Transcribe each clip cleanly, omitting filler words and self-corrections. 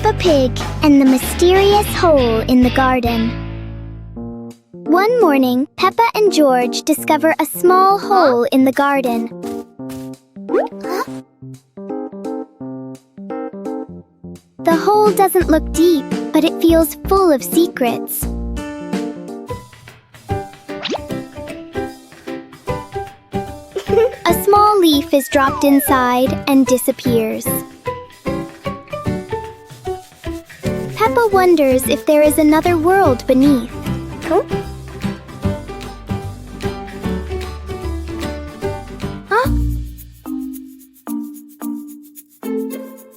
Peppa Pig and the Mysterious Hole in the Garden. One morning, Peppa and George discover a small hole in the garden. The hole doesn't look deep, but it feels full of secrets. A small leaf is dropped inside and disappears. Peppa wonders if there is another world beneath.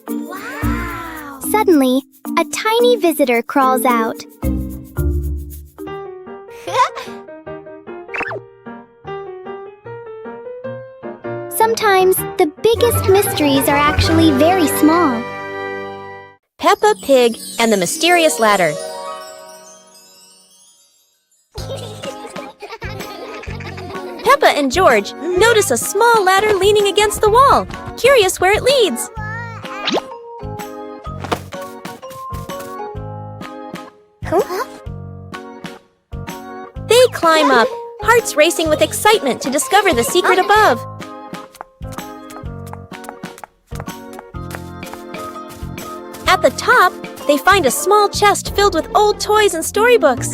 Wow! Suddenly, a tiny visitor crawls out. Sometimes, the biggest mysteries are actually very small. Peppa Pig and the Mysterious Ladder. Peppa and George notice a small ladder leaning against the wall, curious where it leads. They climb up, hearts racing with excitement to discover the secret above. At the top, they find a small chest filled with old toys and storybooks.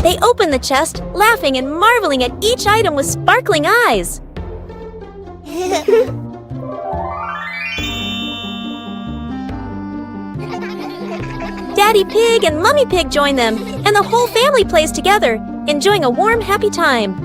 They open the chest, laughing and marveling at each item with sparkling eyes. Daddy Pig and Mummy Pig join them, and the whole family plays together, enjoying a warm, happy time.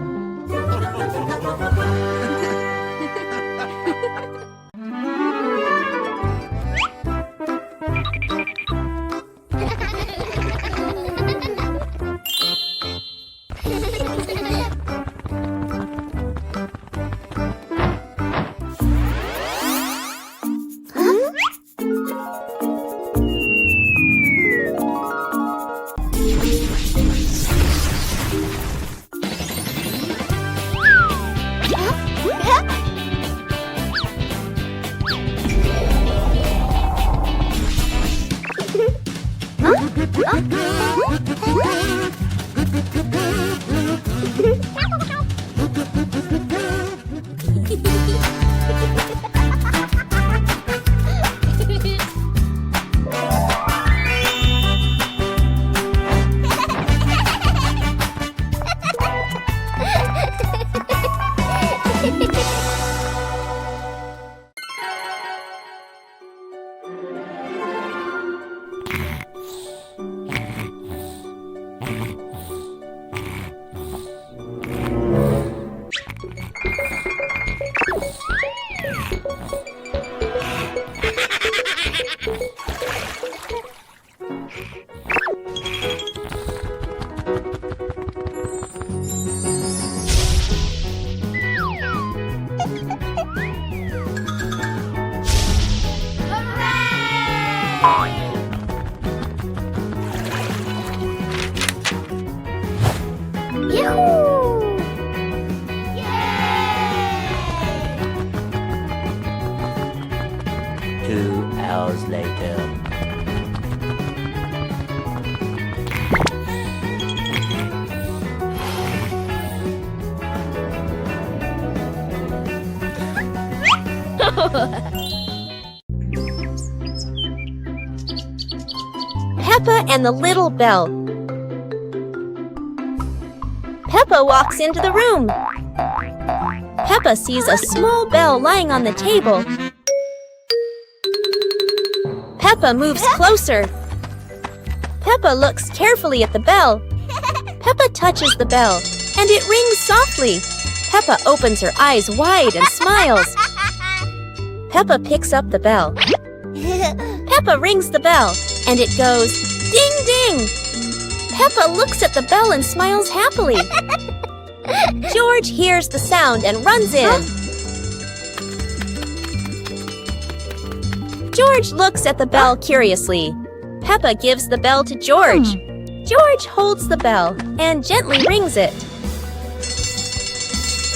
Yahoo! 2 hours later. Peppa and the Little Bell. Peppa walks into the room. Peppa sees a small bell lying on the table. Peppa moves closer. Peppa looks carefully at the bell. Peppa touches the bell, and it rings softly. Peppa opens her eyes wide and smiles. Peppa picks up the bell. Peppa rings the bell, and it goes ding ding. Peppa looks at the bell and smiles happily. George hears the sound and runs in. George looks at the bell curiously. Peppa gives the bell to George. George holds the bell and gently rings it.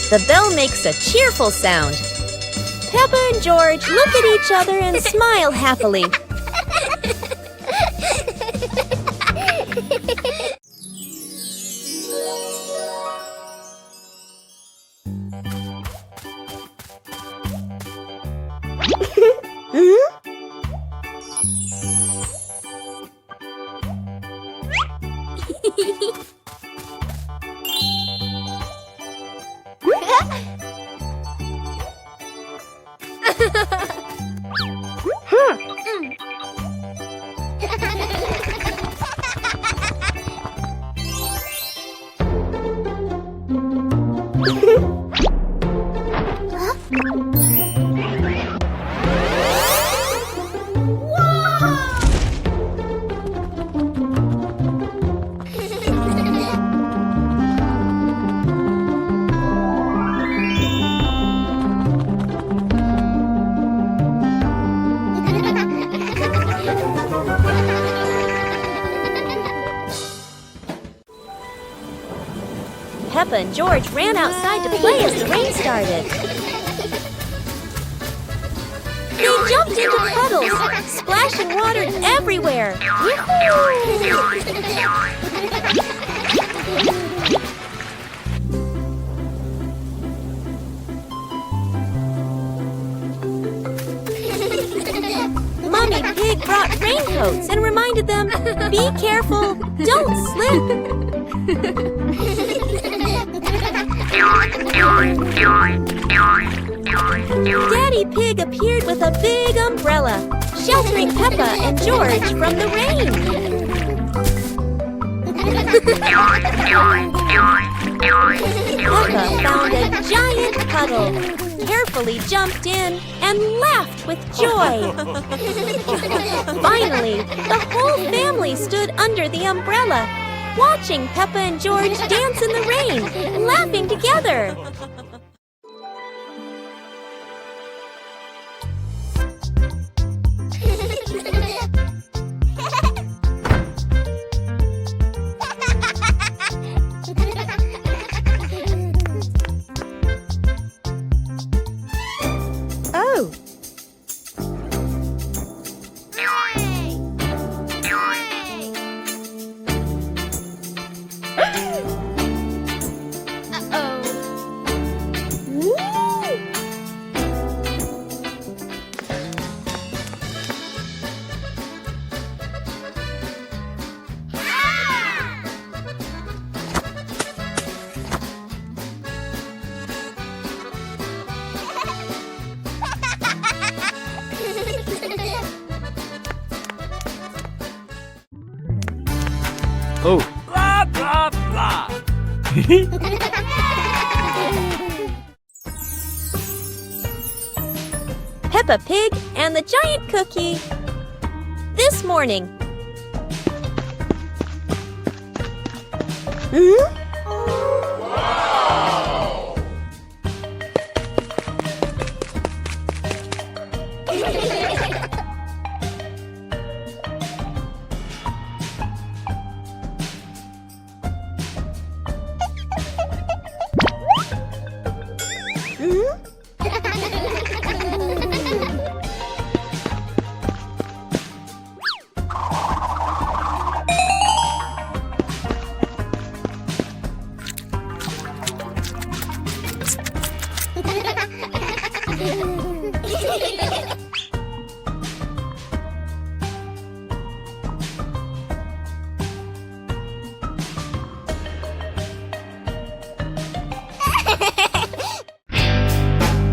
The bell makes a cheerful sound. Peppa and George look at each other and smile happily. Peppa and George ran outside to play as the rain started. They jumped into puddles, splashing water everywhere. Mommy Pig brought raincoats and reminded them, "Be careful, don't slip." Daddy Pig appeared with a big umbrella, sheltering Peppa and George from the rain. Peppa found a giant puddle, carefully jumped in, and laughed with joy. Finally, the whole family stood under the umbrella, watching Peppa and George dance in the rain, laughing together. Oh! Oh. Blah, blah, blah. Peppa Pig and the Giant Cookie. This morning.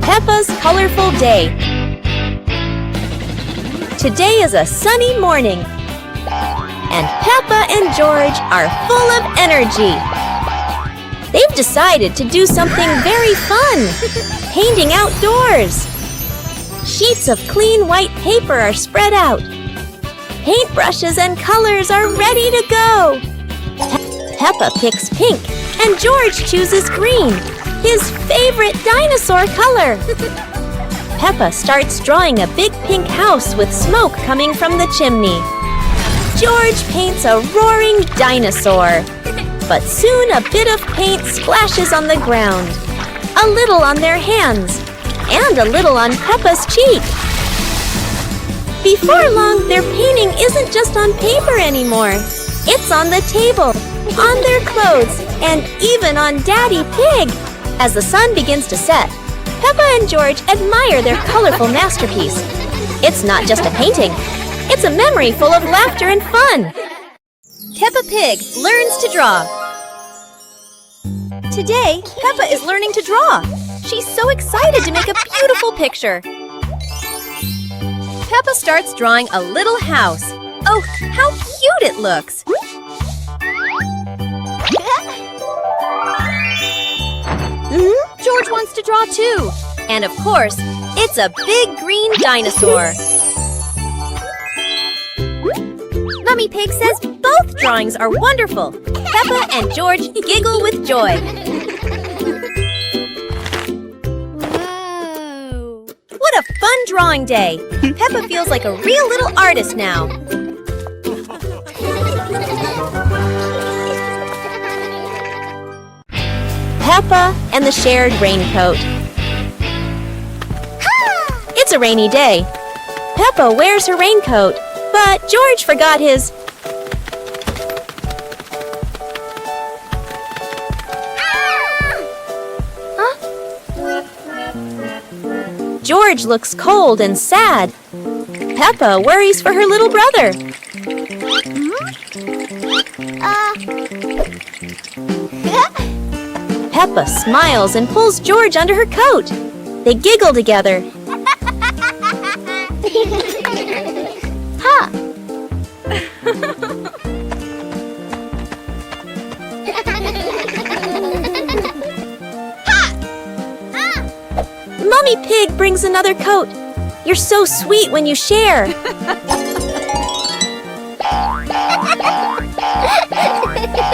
Peppa's colorful day. Today is a sunny morning, and Peppa and George are full of energy. They've decided to do something very fun, painting outdoors. Sheets of clean white paper are spread out. Paintbrushes and colors are ready to go. Peppa picks pink, and George chooses green, his favorite dinosaur color. Peppa starts drawing a big pink house with smoke coming from the chimney. George paints a roaring dinosaur. But soon a bit of paint splashes on the ground, a little on their hands, and a little on Peppa's cheek. Before long, their painting isn't just on paper anymore. It's on the table, on their clothes, and even on Daddy Pig. As the sun begins to set, Peppa and George admire their colorful masterpiece. It's not just a painting. It's a memory full of laughter and fun. Peppa Pig learns to draw. Today, Peppa is learning to draw. She's so excited to make a beautiful picture. Peppa starts drawing a little house. Oh, how cute it looks! George wants to draw too. And of course, it's a big green dinosaur. Mummy Pig says both drawings are wonderful. Peppa and George giggle with joy. Whoa! What a fun drawing day! Peppa feels like a real little artist now. Peppa and the shared raincoat. It's a rainy day. Peppa wears her raincoat, but George forgot his. George looks cold and sad. Peppa worries for her little brother. Peppa smiles and pulls George under her coat. They giggle together. Mummy Pig brings another coat. You're so sweet when you share.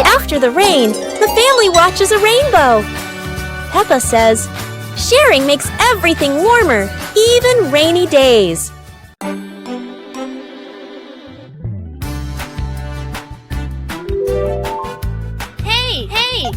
After the rain, the family watches a rainbow. Peppa says, sharing makes everything warmer, even rainy days. Hey! Hey!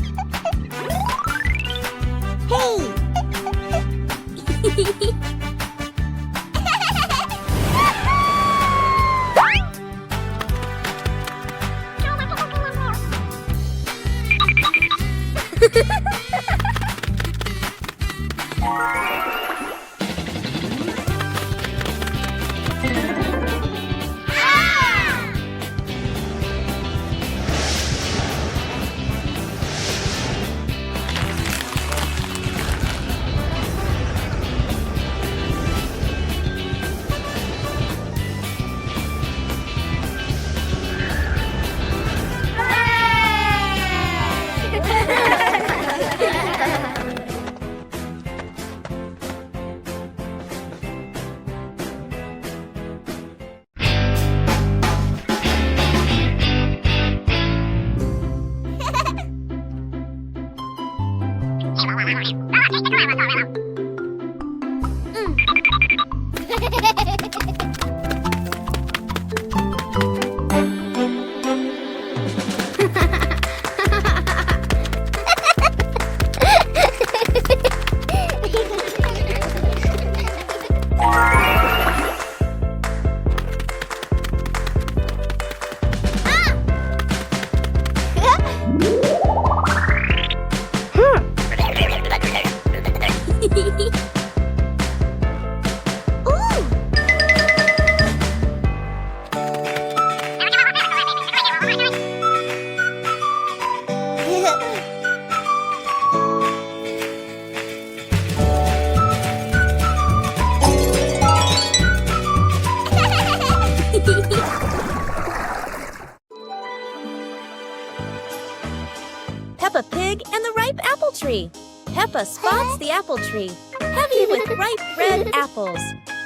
Peppa Pig and the ripe apple tree. Peppa spots the apple tree, heavy with ripe red apples.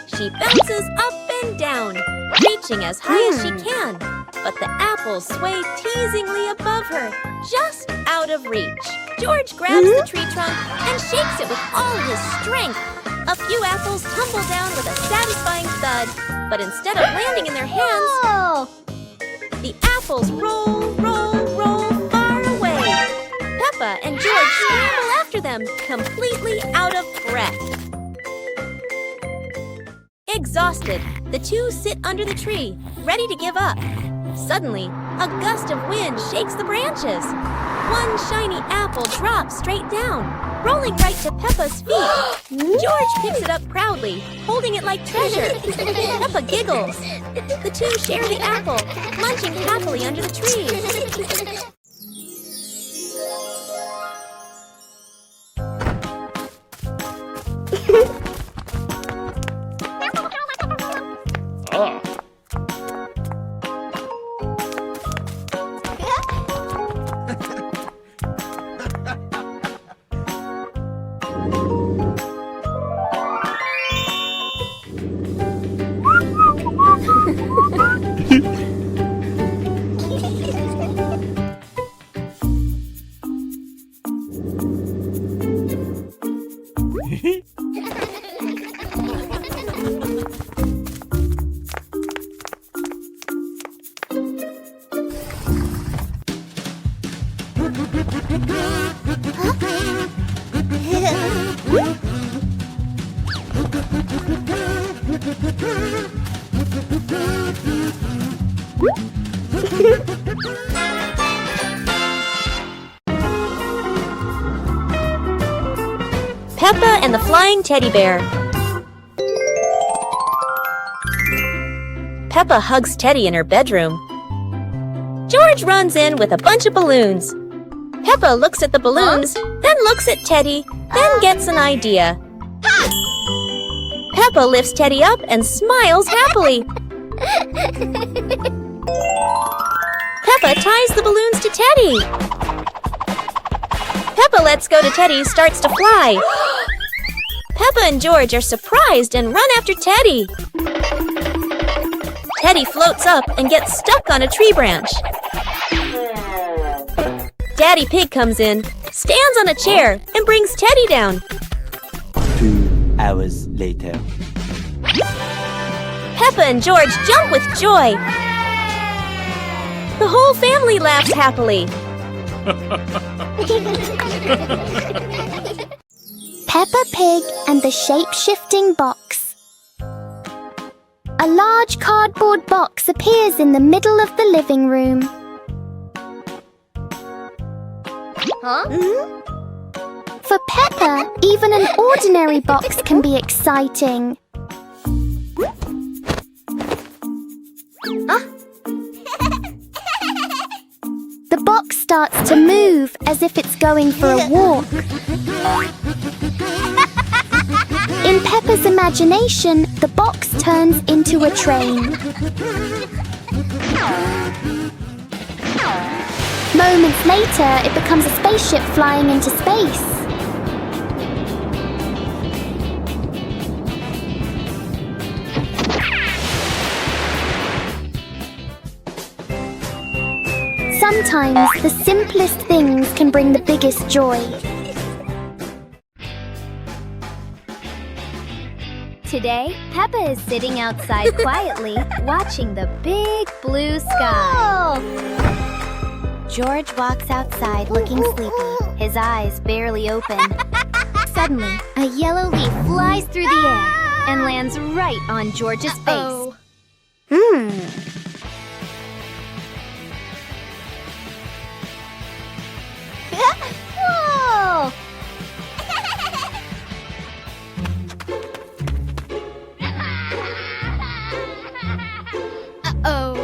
She bounces up and down, reaching as high as she can. But the apples sway teasingly above her, just out of reach. George grabs the tree trunk and shakes it with all his strength. A few apples tumble down with a satisfying thud, but instead of landing in their hands, the apples roll, roll, roll far away. Peppa and George scramble after them, completely out of breath. Exhausted, the two sit under the tree, ready to give up. Suddenly, a gust of wind shakes the branches. One shiny apple drops straight down, rolling right to Peppa's feet. George picks it up proudly, holding it like treasure. Peppa giggles. The two share the apple, munching happily under the tree. Peppa and the Flying Teddy Bear. Peppa hugs Teddy in her bedroom. George runs in with a bunch of balloons. Peppa looks at the balloons, then looks at Teddy, then gets an idea. Peppa lifts Teddy up and smiles happily. Peppa ties the balloons to Teddy. Peppa lets go to Teddy, starts to fly. Peppa and George are surprised and run after Teddy. Teddy floats up and gets stuck on a tree branch. Daddy Pig comes in, stands on a chair, and brings Teddy down. 2 hours later. Peppa and George jump with joy. The whole family laughs happily. Peppa Pig and the Shape-Shifting Box. A large cardboard box appears in the middle of the living room. For Peppa, even an ordinary box can be exciting. The box starts to move as if it's going for a walk. In Peppa's imagination, the box turns into a train. Moments later, it becomes a spaceship flying into space. Sometimes the simplest things can bring the biggest joy. Today, Peppa is sitting outside quietly, watching the big blue sky. George walks outside looking sleepy, his eyes barely open. Suddenly, a yellow leaf flies through the air and lands right on George's face. Whoa! Uh-oh.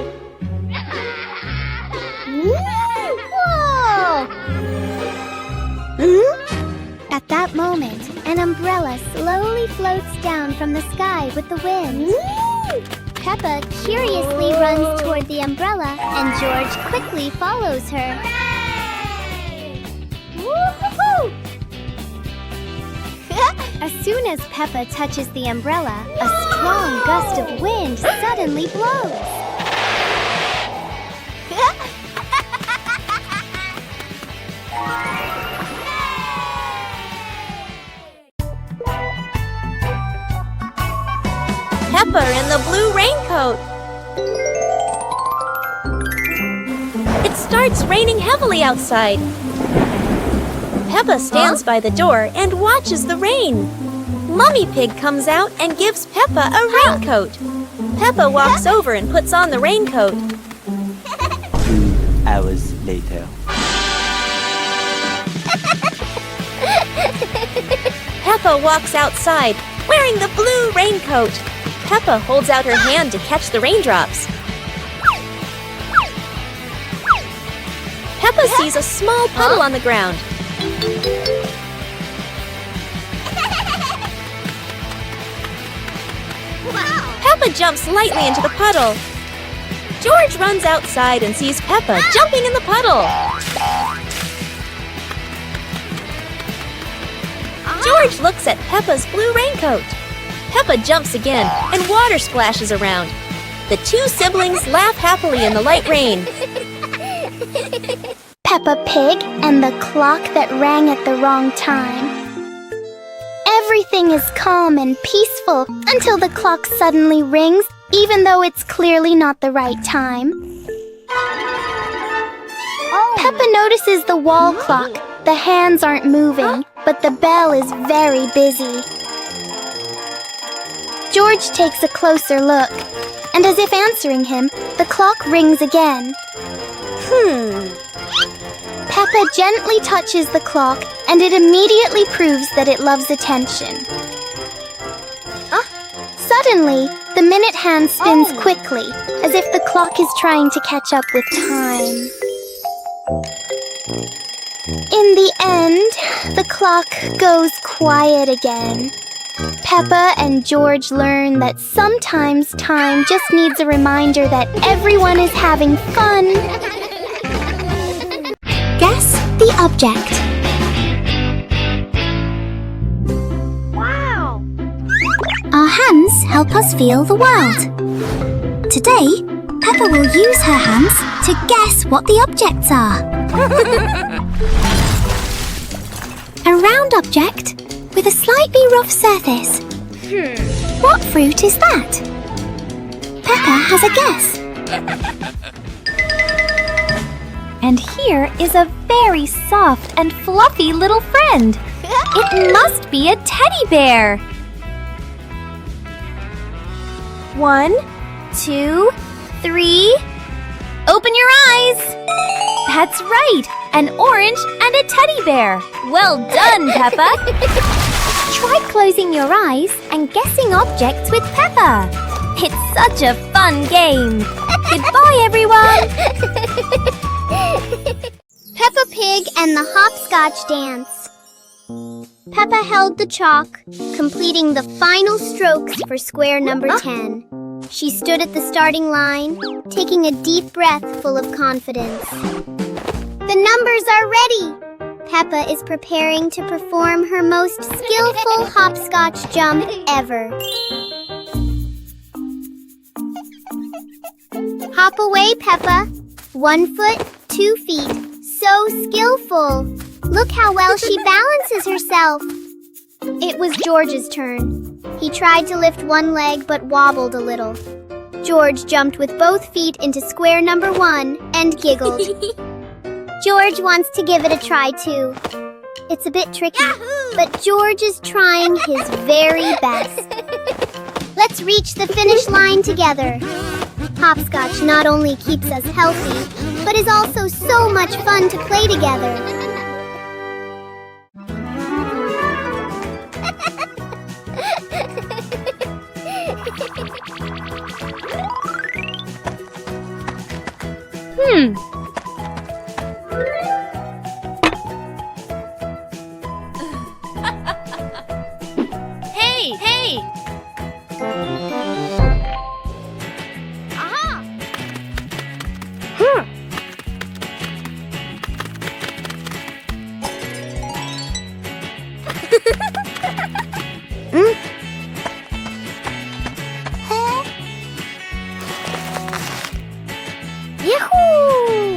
Whoa! At that moment, an umbrella slowly floats down from the sky with the wind. Peppa curiously runs toward the umbrella, and George quickly follows her. Woo-hoo-hoo! As soon as Peppa touches the umbrella, a strong gust of wind suddenly blows. Peppa in the blue raincoat. It starts raining heavily outside. Peppa stands by the door and watches the rain. Mummy Pig comes out and gives Peppa a raincoat. Peppa walks over and puts on the raincoat. 2 hours later. Peppa walks outside, wearing the blue raincoat. Peppa holds out her hand to catch the raindrops. Peppa sees a small puddle on the ground. Peppa jumps lightly into the puddle. George runs outside and sees Peppa jumping in the puddle. George looks at Peppa's blue raincoat. Peppa jumps again and water splashes around. The two siblings laugh happily in the light rain. Peppa Pig and the clock that rang at the wrong time. Everything is calm and peaceful until the clock suddenly rings, even though it's clearly not the right time. Peppa notices the wall clock. The hands aren't moving, but the bell is very busy. George takes a closer look, and as if answering him, the clock rings again. Peppa gently touches the clock, and it immediately proves that it loves attention. Suddenly, the minute hand spins quickly, as if the clock is trying to catch up with time. In the end, the clock goes quiet again. Peppa and George learn that sometimes time just needs a reminder that everyone is having fun. Guess the object. Wow! Our hands help us feel the world. Today, Peppa will use her hands to guess what the objects are. A round object with a slightly rough surface. What fruit is that? Peppa has a guess. And here is a very soft and fluffy little friend. It must be a teddy bear. 1, 2, 3. Open your eyes. That's right, an orange and a teddy bear. Well done, Peppa. Try closing your eyes and guessing objects with Peppa. It's such a fun game. Goodbye, everyone. Peppa Pig and the Hopscotch Dance. Peppa held the chalk, completing the final strokes for square number 10. She stood at the starting line, taking a deep breath full of confidence. The numbers are ready! Peppa is preparing to perform her most skillful hopscotch jump ever. Hop away, Peppa. 1 foot, 2 feet. So skillful. Look how well she balances herself. It was George's turn. He tried to lift one leg but wobbled a little. George jumped with both feet into square number 1 and giggled. George wants to give it a try too. It's a bit tricky, but George is trying his very best. Let's reach the finish line together. Hopscotch not only keeps us healthy, but is also so much fun to play together. Hey, hey! Aha! Yahoo!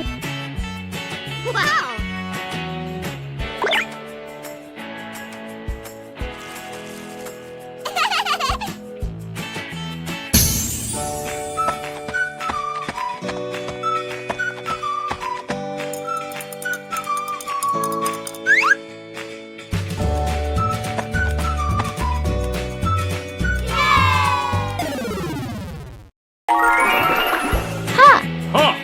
Ha! Ha!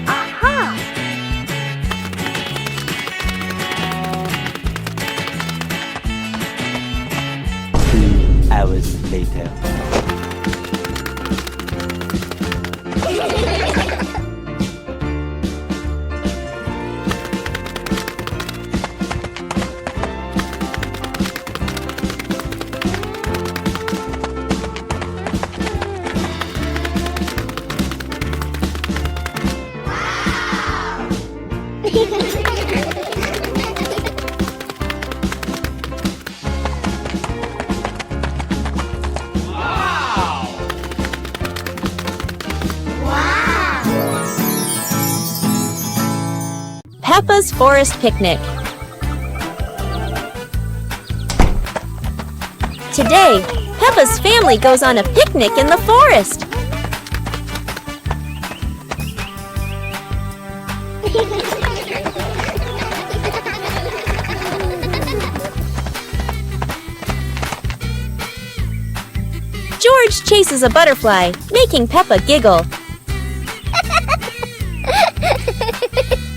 Aha! 2 hours later. Peppa's Forest Picnic. Today, Peppa's family goes on a picnic in the forest. George chases a butterfly, making Peppa giggle.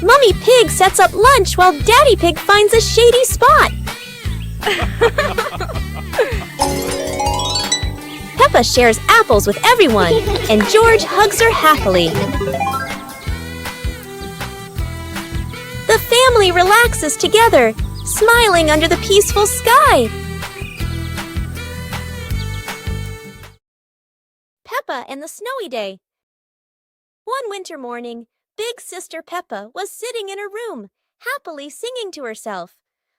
Mummy Pig sets up lunch while Daddy Pig finds a shady spot. Peppa shares apples with everyone, and George hugs her happily. The family relaxes together, smiling under the peaceful sky. Peppa and the Snowy Day. One winter morning, Big Sister Peppa was sitting in her room, happily singing to herself.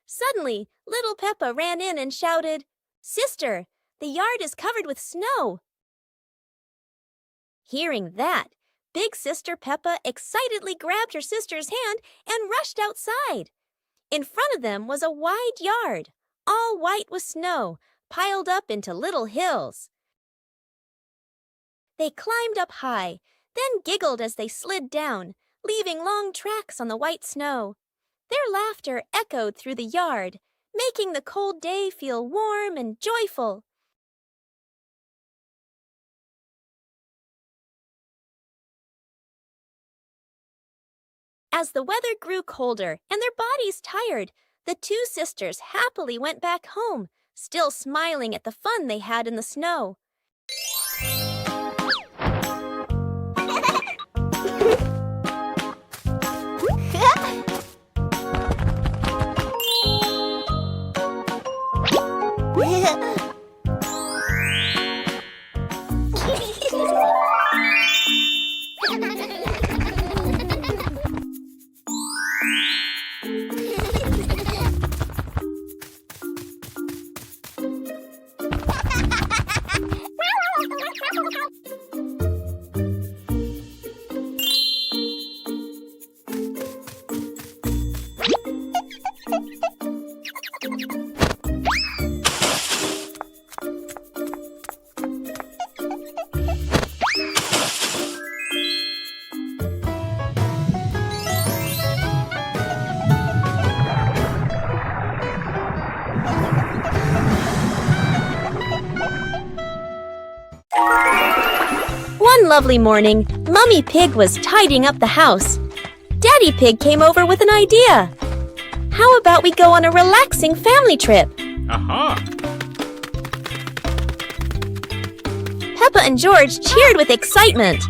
Suddenly, little Peppa ran in and shouted, "Sister, the yard is covered with snow." Hearing that, Big Sister Peppa excitedly grabbed her sister's hand and rushed outside. In front of them was a wide yard, all white with snow, piled up into little hills. They climbed up high, then giggled as they slid down, leaving long tracks on the white snow. Their laughter echoed through the yard, making the cold day feel warm and joyful. As the weather grew colder and their bodies tired, the two sisters happily went back home, still smiling at the fun they had in the snow. One lovely morning, Mummy Pig was tidying up the house. Daddy Pig came over with an idea. How about we go on a relaxing family trip? Aha! Peppa and George cheered with excitement.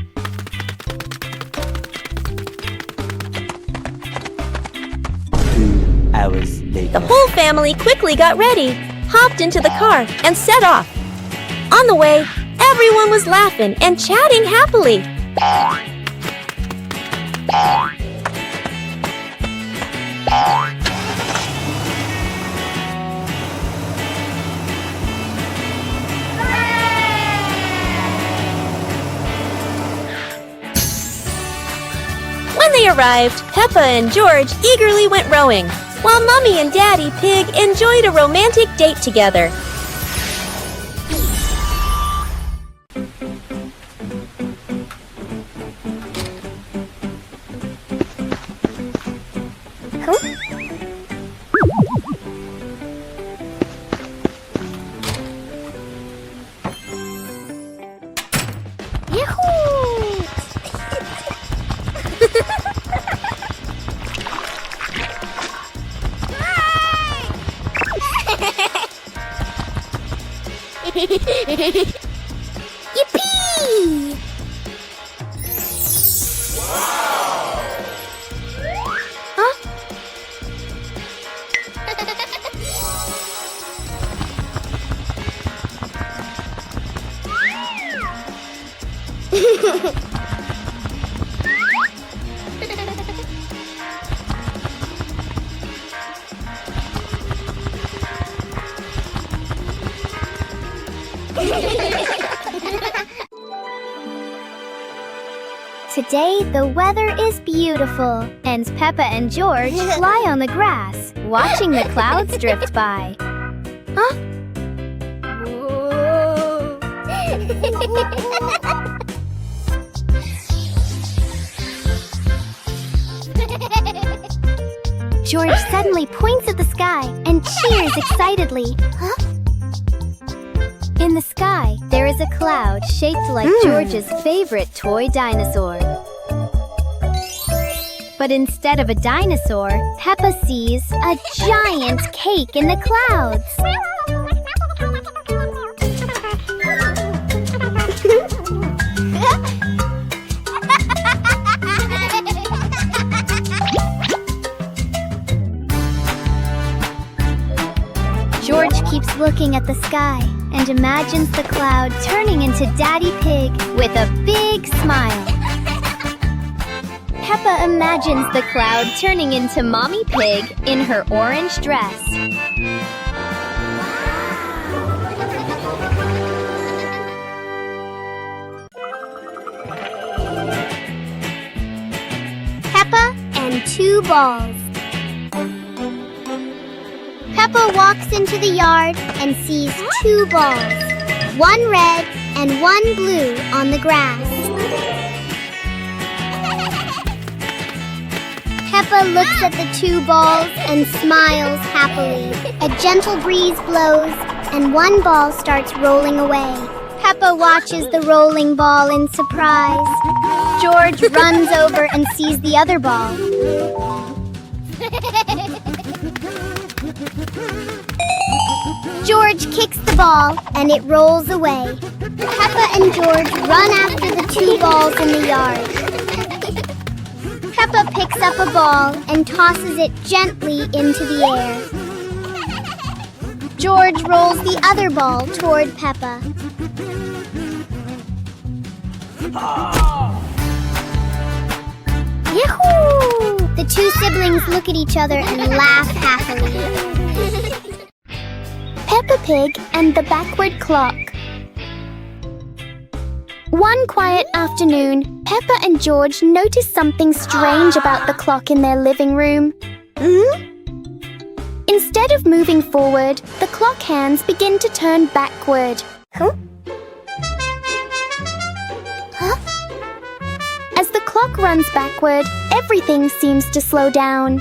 2 hours later. The whole family quickly got ready, hopped into the car, and set off. On the way, everyone was laughing and chatting happily. When they arrived, Peppa and George eagerly went rowing, while Mummy and Daddy Pig enjoyed a romantic date together. Yippee! Huh? Today, the weather is beautiful, and Peppa and George lie on the grass, watching the clouds drift by. Huh? George suddenly points at the sky and cheers excitedly. Huh? In the sky, there is a cloud shaped like George's favorite toy dinosaur. But instead of a dinosaur, Peppa sees a giant cake in the clouds. George keeps looking at the sky and imagines the cloud turning into Daddy Pig with a big smile. Peppa imagines the cloud turning into Mommy Pig in her orange dress. Peppa and two balls. Peppa walks into the yard and sees two balls, one red and one blue on the grass. Peppa looks at the two balls and smiles happily. A gentle breeze blows and one ball starts rolling away. Peppa watches the rolling ball in surprise. George runs over and sees the other ball. George kicks the ball and it rolls away. Peppa and George run after the two balls in the yard. Peppa picks up a ball and tosses it gently into the air. George rolls the other ball toward Peppa. Yahoo! The two siblings look at each other and laugh happily. Peppa Pig and the Backward Clock. One quiet afternoon, Peppa and George noticed something strange about the clock in their living room. Instead of moving forward, the clock hands begin to turn backward. As the clock runs backward, everything seems to slow down.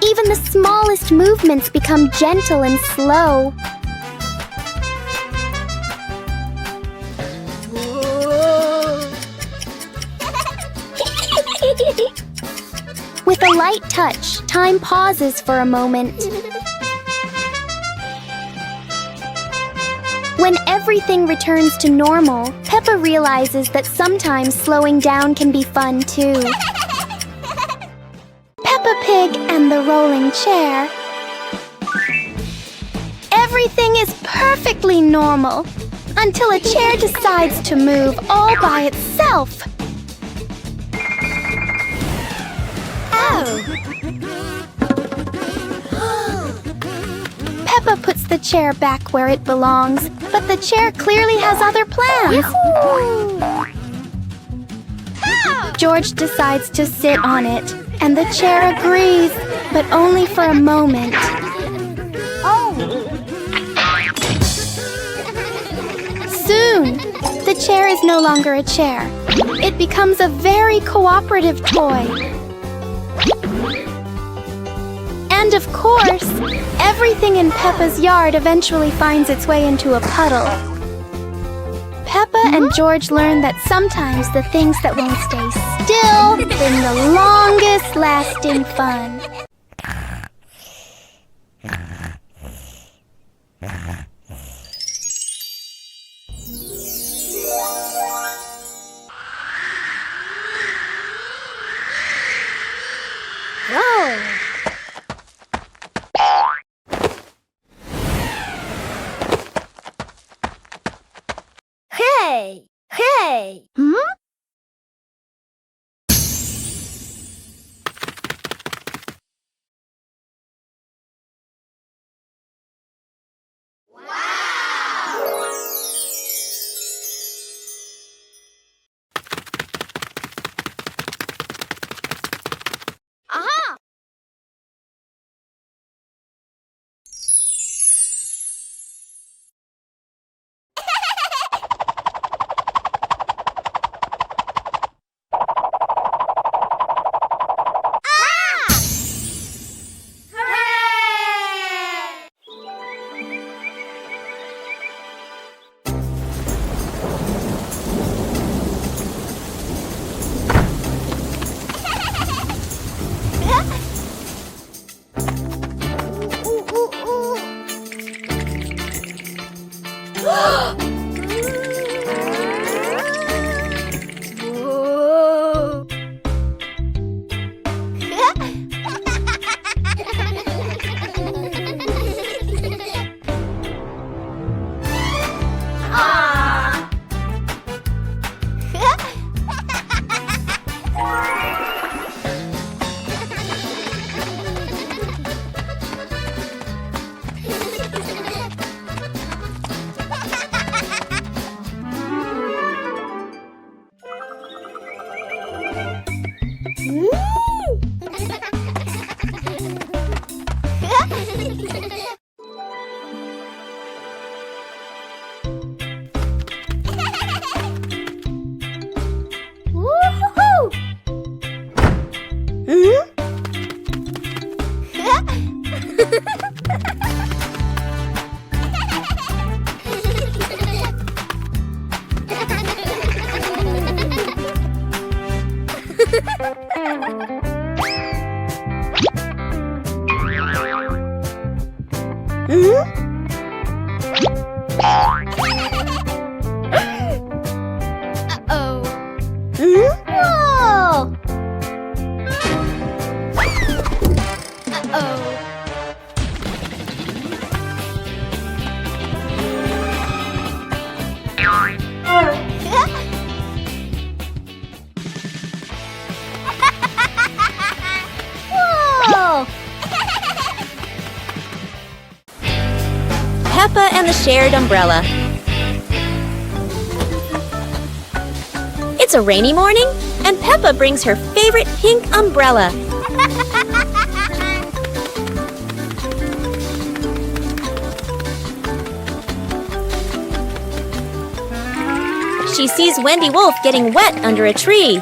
Even the smallest movements become gentle and slow. With a light touch, time pauses for a moment. When everything returns to normal, Peppa realizes that sometimes slowing down can be fun too. Peppa Pig and the rolling chair. Everything is perfectly normal until a chair decides to move all by itself. Peppa puts the chair back where it belongs, but the chair clearly has other plans. George decides to sit on it, and the chair agrees, but only for a moment. Soon, The chair is no longer a chair. It becomes a very cooperative toy. And of course, everything in Peppa's yard eventually finds its way into a puddle. Peppa and George learn that sometimes the things that won't stay still bring the longest lasting fun. Whoa! Hey! Hey! Hmm? Aha! Peppa and the shared umbrella. It's a rainy morning, and Peppa brings her favorite pink umbrella. She sees Wendy Wolf getting wet under a tree.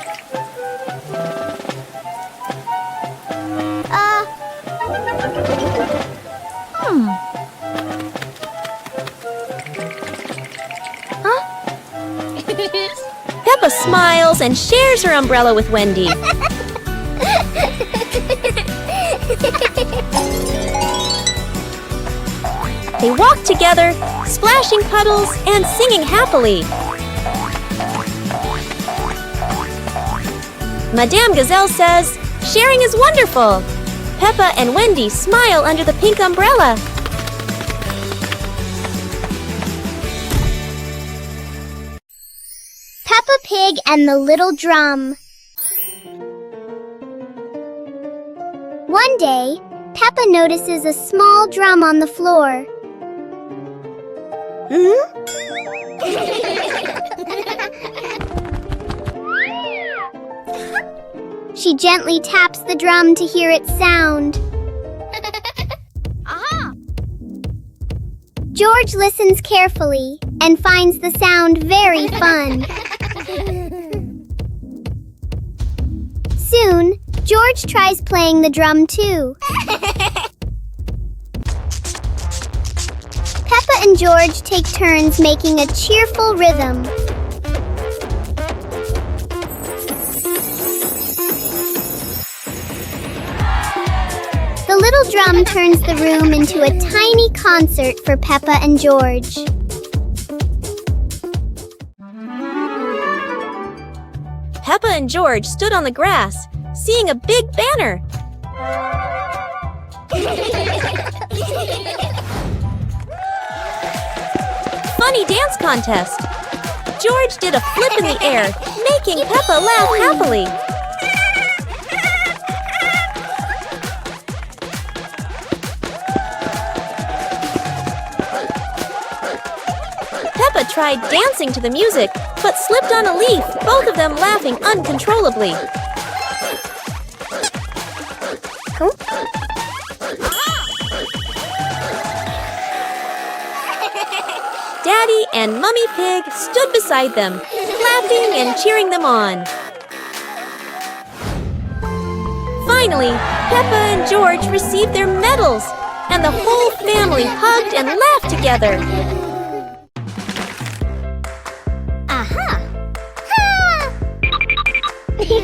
Peppa smiles and shares her umbrella with Wendy. They walk together, splashing puddles and singing happily. Madame Gazelle says, "Sharing is wonderful." Peppa and Wendy smile under the pink umbrella. Peppa Pig and the Little Drum. One day, Peppa notices a small drum on the floor. She gently taps the drum to hear its sound. George listens carefully. and finds the sound very fun. Soon, George tries playing the drum too. Peppa and George take turns making a cheerful rhythm. The little drum turns the room into a tiny concert for Peppa and George. Peppa and George stood on the grass, seeing a big banner. Funny dance contest. George did a flip in the air, making Peppa laugh happily. Peppa tried dancing to the music, but slipped on a leaf, both of them laughing uncontrollably. Daddy and Mummy Pig stood beside them, clapping and cheering them on. Finally, Peppa and George received their medals, and the whole family hugged and laughed together. Aha! Hey!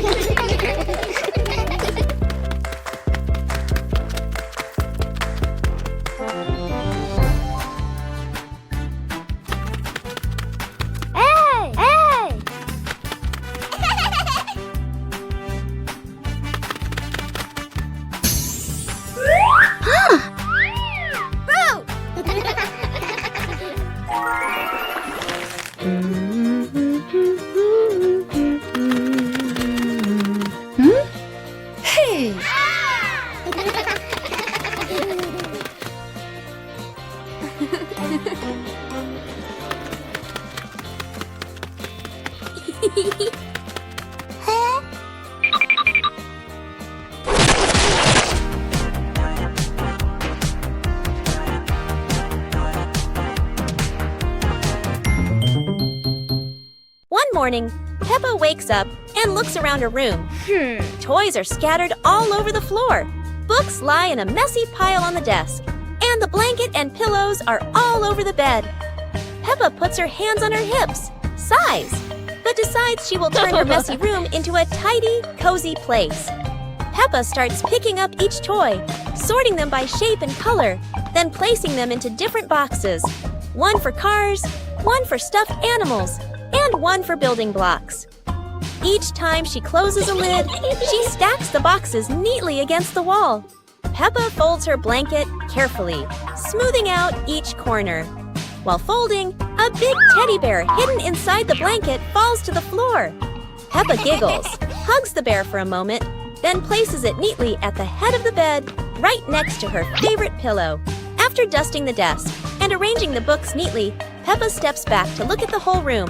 Hey! One morning, Peppa wakes up and looks around her room. Toys are scattered all over the floor. Books lie in a messy pile on the desk. And the blanket and pillows are all over the bed. Peppa puts her hands on her hips, sighs, but decides she will turn her messy room into a tidy, cozy place. Peppa starts picking up each toy, sorting them by shape and color, then placing them into different boxes. One for cars, one for stuffed animals, and one for building blocks. Each time she closes a lid, she stacks the boxes neatly against the wall. Peppa folds her blanket carefully, smoothing out each corner. While folding, a big teddy bear hidden inside the blanket falls to the floor. Peppa giggles, hugs the bear for a moment, then places it neatly at the head of the bed, right next to her favorite pillow. After dusting the desk and arranging the books neatly, Peppa steps back to look at the whole room.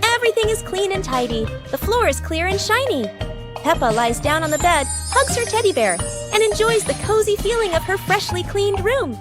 Everything is clean and tidy. The floor is clear and shiny. Peppa lies down on the bed, hugs her teddy bear, and enjoys the cozy feeling of her freshly cleaned room.